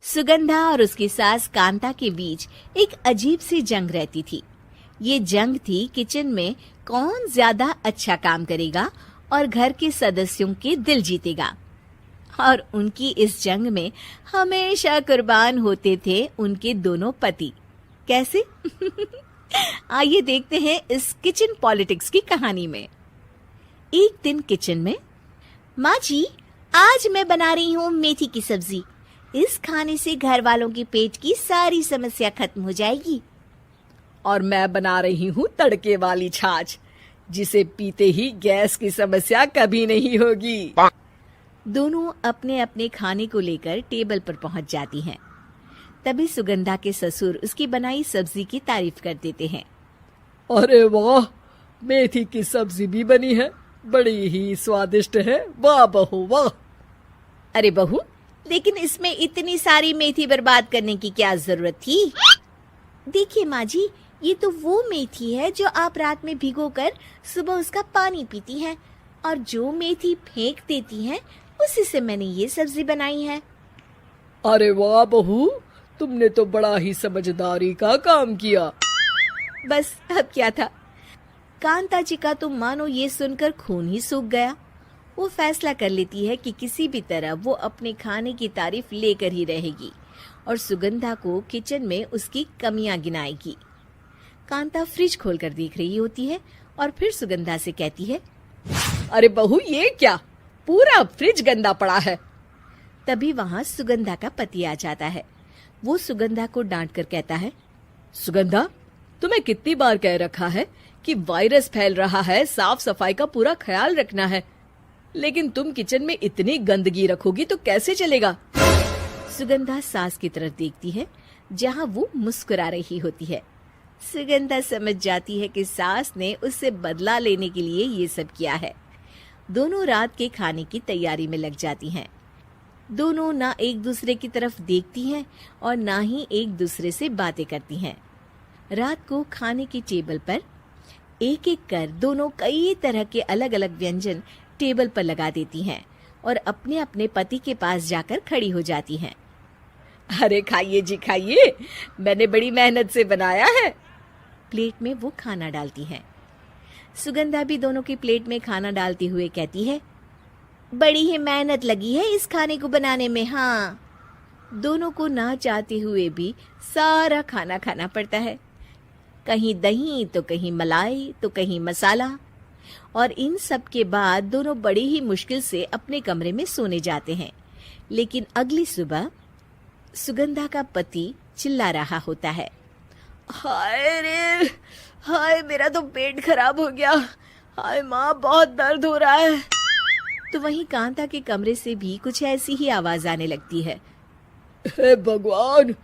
सुगंधा और उसकी सास कांता के बीच एक अजीब सी जंग रहती थी। ये जंग थी किचन में कौन ज्यादा अच्छा काम करेगा और घर के सदस्यों के दिल जीतेगा। और उनकी इस जंग में हमेशा कुर्बान होते थे उनके दोनों पति। कैसे? आइए देखते हैं इस किचन पॉलिटिक्स की कहानी में। एक दिन किचन में, माँ जी, आज मैं बना रही हूँ मेथी की सब्जी। इस खाने से घर वालों के पेट की सारी समस्या खत्म हो जाएगी। और मैं बना रही हूँ तड़के वाली छाछ, जिसे पीते ही गैस की समस्या कभी नहीं होगी। दोनों अपने अपने खाने को लेकर टेबल पर पहुंच जाती हैं। तभी सुगंधा के ससुर उसकी बनाई सब्जी की तारीफ कर देते हैं। अरे वाह, मेथी की सब्जी भी बनी है, बड़ी ही स्वादिष्ट है। वाह बहू वाह। अरे बहू, लेकिन इसमें इतनी सारी मेथी बर्बाद करने की क्या जरूरत थी? देखिए माँ जी, ये तो वो मेथी है जो आप रात में भिगोकर सुबह उसका पानी पीती हैं, और जो मेथी फेंक देती हैं उसी से मैंने ये सब्जी बनाई है। अरे वाह बहू, तुमने तो बड़ा ही समझदारी का काम किया। बस अब क्या था, कांता जी का तो मानो ये सुनकर खून ही सूख गया। वो फैसला कर लेती है कि किसी भी तरह वो अपने खाने की तारीफ लेकर ही रहेगी और सुगंधा को किचन में उसकी कमियां गिनाएगी। कांता फ्रिज खोलकर देख रही होती है और फिर सुगंधा से कहती है, अरे बहू, ये क्या, पूरा फ्रिज गंदा पड़ा है। तभी वहाँ सुगंधा का पति आ जाता है। वो सुगंधा को डांट कर कहता है, सुगंधा, तुम्हें कितनी बार कह रखा है कि वायरस फैल रहा है, साफ सफाई का पूरा ख्याल रखना है, लेकिन तुम किचन में इतनी गंदगी रखोगी तो कैसे चलेगा। सुगंधा सास की तरफ देखती है जहाँ वो मुस्कुरा रही होती है। सुगंधा समझ जाती है कि सास ने उससे बदला लेने के लिए ये सब किया है। दोनों रात के खाने की तैयारी में लग जाती हैं। दोनों ना एक दूसरे की तरफ देखती हैं और ना ही एक दूसरे से बातें करती हैं। रात को खाने की टेबल पर एक एक कर दोनों कई तरह के अलग अलग व्यंजन टेबल पर लगा देती हैं और अपने अपने पति के पास जाकर खड़ी हो जाती हैं। अरे खाइए जी खाइए, मैंने बड़ी मेहनत से बनाया है। प्लेट में वो खाना डालती हैं। सुगंधा भी दोनों की प्लेट में खाना डालते हुए कहती है, बड़ी ही मेहनत लगी है इस खाने को बनाने में। हाँ, दोनों को ना चाहते हुए भी सारा खाना खाना पड़ता है। कहीं दही तो कहीं मलाई तो कहीं मसाला। और इन सब के बाद दोनों बड़ी ही मुश्किल से अपने कमरे में सोने जाते हैं। लेकिन अगली सुबह सुगंधा का पति चिल्ला रहा होता है, हाय रे, हाय मेरा तो पेट खराब हो गया, हाय माँ बहुत दर्द हो रहा है। तो वहीं कांता के कमरे से भी कुछ ऐसी ही आवाज आने लगती है। हे भगवान,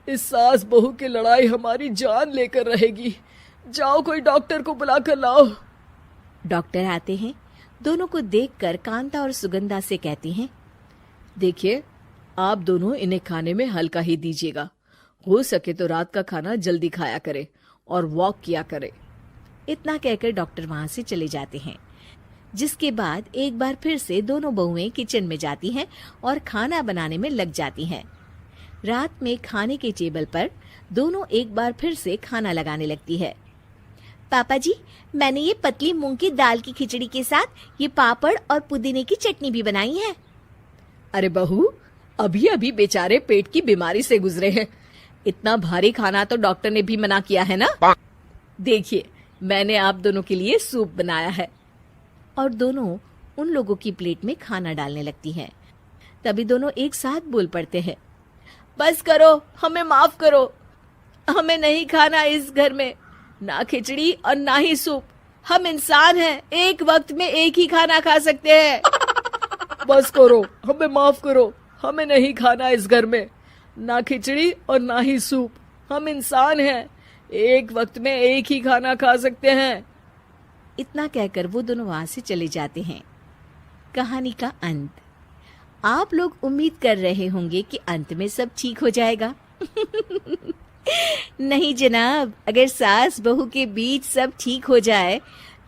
इस सास बहू की लड़ाई हमारी जान लेकर रहेगी। जाओ कोई डॉक्टर को बुला कर लाओ। डॉक्टर आते हैं। दोनों को देखकर कांता और सुगंधा से कहते हैं, देखिए, आप दोनों इन्हें खाने में हल्का ही दीजिएगा। हो सके तो रात का खाना जल्दी खाया करे और वॉक किया करे। इतना कहकर डॉक्टर वहां से चले जाते हैं। जिसके बाद एक बार फिर से दोनों बहुएं किचन में जाती हैं और खाना बनाने में लग जाती हैं। रात में खाने के टेबल पर दोनों एक बार फिर से खाना लगाने लगती है। पापा जी, मैंने ये पतली मूंग की दाल की खिचड़ी के साथ ये पापड़ और पुदीने की चटनी भी बनाई है। अरे बहू, अभी अभी बेचारे पेट की बीमारी से गुजरे हैं, इतना भारी खाना तो डॉक्टर ने भी मना किया है ना। देखिए, मैंने आप दोनों के लिए सूप बनाया है। और दोनों उन लोगों की प्लेट में खाना डालने लगती हैं। तभी दोनों एक साथ बोल पड़ते हैं, बस करो, हमें माफ करो, हमें नहीं खाना इस घर में ना खिचड़ी और ना ही सूप। हम इंसान हैं, एक वक्त में एक ही खाना खा सकते हैं। बस करो, हमें माफ करो, हमें नहीं खाना इस घर में ना खिचड़ी और ना ही सूप। हम इंसान हैं, एक वक्त में एक ही खाना खा सकते हैं। इतना कहकर वो दोनों वहां से चले जाते हैं। कहानी का अंत। आप लोग उम्मीद कर रहे होंगे कि अंत में सब ठीक हो जाएगा। नहीं जनाब, अगर सास बहू के बीच सब ठीक हो जाए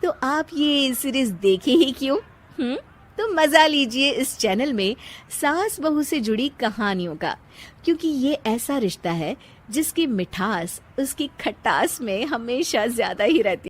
तो आप ये सीरीज देखे ही क्यों? तो मजा लीजिए इस चैनल में सास बहू से जुड़ी कहानियों का, क्योंकि ये ऐसा रिश्ता है जिसकी मिठास उसकी खटास में हमेशा ज्यादा ही रहती है।